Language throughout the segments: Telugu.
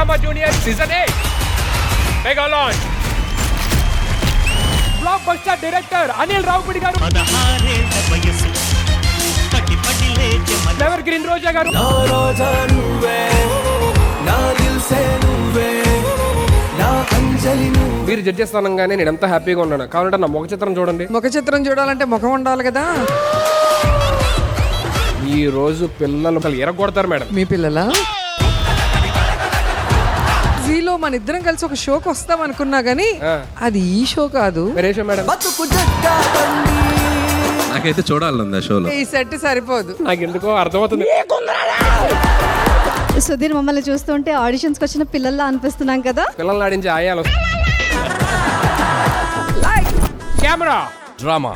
Drama junior season 8 mega launch. Block buster director Anil Ravipudi గారు, ఎవర్ గ్రీన్ రోజా గారు, మీరు జడ్జి స్థానంగానే నేను ఎంత హ్యాపీగా ఉన్నాను. కావాలంటే నా ముఖ చిత్రం చూడండి. ముఖ చిత్రం చూడాలంటే ముఖం ఉండాలి కదా. ఈ రోజు పిల్లలు ఎరగొడతారు మేడం. మీ పిల్లలా? జీలో మన ఇద్దరం కలిసి ఒక షోకి వస్తాం అనుకున్నా గానీ అది ఈ షో కాదు. మేడం నాకైతే చూడాలండి ఆ షోలో. ఈ సెట్ సరిపోదు. నాకు ఎందుకో అర్థమవుతుంది. సుధీర్, మమ్మల్ని చూస్తుంటే ఆడిషన్స్కి వచ్చిన పిల్లల్లా అనిపిస్తున్నాం కదా. పిల్లల్ని ఆడించి ఆయాలు. Camera drama.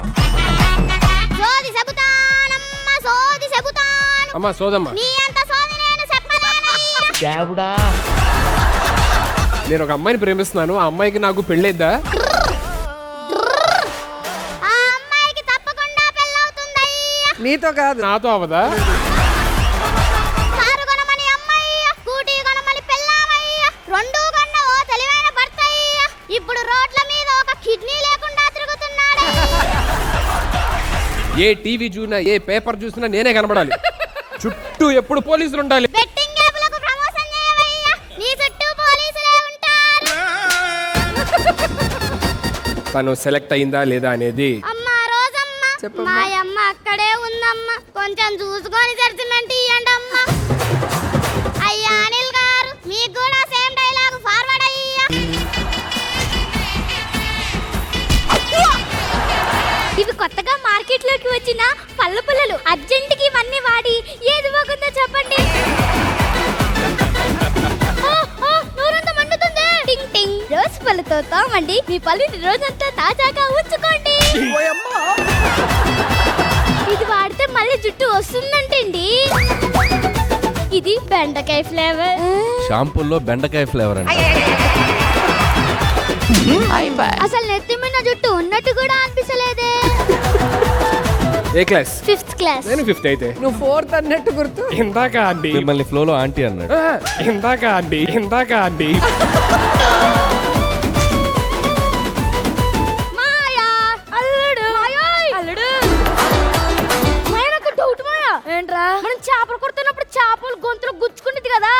అమ్మా సోదమ్మా, నేను ఒక అమ్మాయిని ప్రేమిస్తున్నాను. ఆ అమ్మాయికి నాకు పెళ్ళైద్దా? నీతో కాదు, నాతో అవదా? ఏ టీవీ చూసినా ఏ పేపర్ చూసినా నేనే కనబడాలి. చుట్టూ ఎప్పుడు పోలీసులు ఉండాలి. తను సెలెక్ట్ అయిందా లేదా అనేది మా అమ్మ అక్కడే ఉందమ్మా, కొంచెం చూసుకొని జడ్జిమెంట్ ఇయ్యండి అమ్మా. అయ్యా అనిల్ గారు, మీకు కూడా సేమ్ డైలాగ్ ఫార్వర్డ్ అయ్యా. ఇవి కొత్తగా మార్కెట్ లోకి వచ్చిన పళ్ళ పుల్లలు. అర్జెంట్ కి ఇవన్నీ వాడి ఏది బాగుందో చెప్పండి. మండుతుంది. టింగ్ టింగ్. రోజు పళ్ళతో తోమండి, మీ పళ్ళని రోజంతా తాజాగా ఉంచుకోండి. ఇది వాడితే మళ్ళీ జుట్టు వస్తుందంటండి. ఇది బెండకాయ ఫ్లేవర్. షాంపూల్లో బెండకాయ ఫ్లేవర్ అండి. అసలు నెత్తి మీద జుట్టు ఉన్నట్టు కూడా అనిపించలేదే. ఏ క్లాస్? 5th class. నేను 5th అయితే. నువ్వు 4th అన్నట్టు గుర్తు. ఇందాక అండి మిమ్మల్ని ఫ్లోలో ఆంటీ అన్నాడు. ఇందాక అండి మాయా అల్లుడు. అల్లుడు మాయా, నాకు డౌట్ మాయా. ఏంట్రా? మనం చేపలు కొడుతున్నప్పుడు చేపలు గొంతులో గుచ్చుకుంటుంది కదా,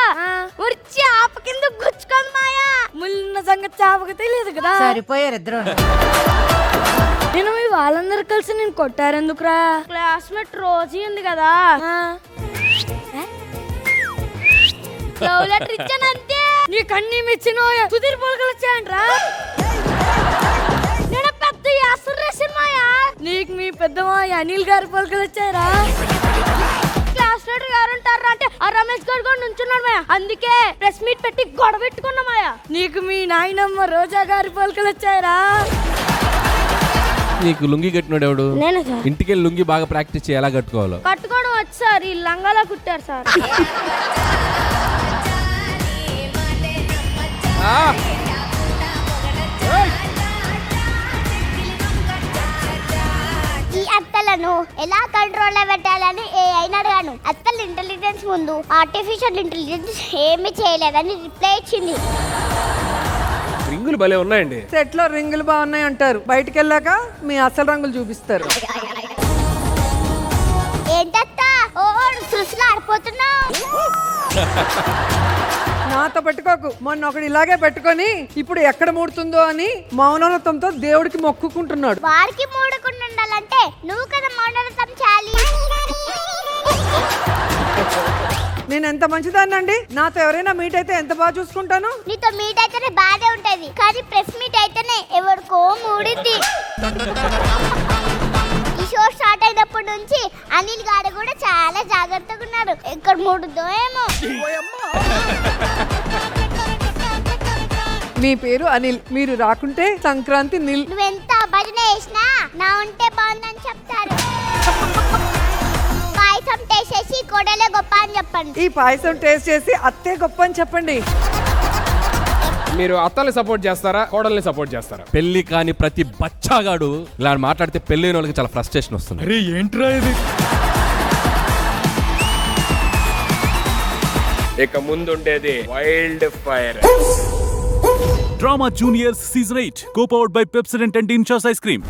మరి చేప కింద గుచ్చుకోదు మాయా. ముళ్ళున్న సంగతి చేపకి తెలియదు కదా. సరిపోయారు ఇద్దరు. నేను మీ వాళ్ళందరూ కలిసి నేను కొట్టారెందుకురా? క్లాస్మేట్ రోజీ ఉంది కదా, లవ్ లెటర్ ఇచ్చాను అంతే. నీకన్నీ మెచ్చిన సుధీర్ పోలికలు వచ్చాయంట్రా. నేను పెద్ద యాసర్ రాశాను మాయా, నీకు మీ పెద్ద మాయ అనిల్ గారి పోలికలు వచ్చాయరా. క్లాస్ లీడర్ గారు ఉంటారా అంటే ఆ రమేష్ గారు కూడా నుంచున్నాడు మాయా, అందుకే ప్రెస్ మీట్ పెట్టి గొడవ పెట్టుకున్నా మాయా. నీకు మీ నాయనమ్మ రోజా గారి పోలికలు వచ్చాయరా. నీకు లుంగి కట్టినోడు ఎవడు? నేను సార్. ఇంటికి లుంగి బాగా ప్రాక్టీస్ చేయి ఎలా కట్టుకోవాలో. కట్టుకోవడం వచ్చి సార్, ఈ లంగాలా కుట్టారు సార్. ఈ అత్తలను ఎలా కంట్రోల్ పెట్టాలని ఏఐని అడిగాను. అత్తల ఇంటెలిజెన్స్ ముందు ఆర్టిఫిషియల్ ఇంటెలిజెన్స్ ఏమీ చేయలేదని రిప్లై ఇచ్చింది. రింగులు భలే ఉన్నాయండి. సెట్ లో రింగులు బాగున్నాయి అంటారు, బయటికి వెళ్ళాక మీ అసలు రంగులు చూపిస్తారు. ఏంటత్తా ఓ సృష్టిలో ఆడిపోతున్నావు? నాతో పెట్టుకోకు. మొన్న ఒకడు ఇలాగే పెట్టుకొని ఇప్పుడు ఎక్కడ మూడుతుందో అని మౌనవ్రతంతో దేవుడికి మొక్కుకుంటున్నాడు. వారికి మూడకుండా ఉండాలంటే నువ్వు కదా మౌనవ్రతం చేయాలి. నేను ఎంత మంచిదాన్నండి. నాతో ఎవరైనా మీట్ అయితే ఎంత బాగా చూసుకుంటాను. నీతో మీట్ అయితేనే బాగా ఉంటది, కానీ ప్రెస్ మీట్ అయితేనే ఎవరికో మూడింది. ఈ షో స్టార్ట్ అయినప్పటి నుంచి అనిల్ గారు కూడా చాలా జాగ్రత్తగా ఉన్నారు. ఎక్కడ మూడుదో ఏమో. మీ పేరు అనిల్, మీరు రాకుంటే సంక్రాంతి నిల్. నువ్వెంత భజన చేసినా నా ఉంటే బాగుందని చెప్తారు. పాయసం టేస్ట్ చేసి కోడలే గొప్ప అని చెప్పండి. ఈ పాయసం టేస్ట్ చేసి అత్తే గొప్ప అని చెప్పండి. మీరు అత్తల్ని సపోర్ట్ చేస్తారా, కోడల్ని సపోర్ట్ చేస్తారా? పెళ్లి కాని ప్రతి బచ్చాగాడు ఇలా మాట్లాడితే పెళ్ళైన వాళ్ళకి చాలా ఫ్రస్ట్రేషన్ వస్తుంది. అరే ఏంట్రా ఇది? ఇక ముందుండేది wild fire. Drama Juniors Season 8, co-powered by Pepsodent and Inchos Ice Cream.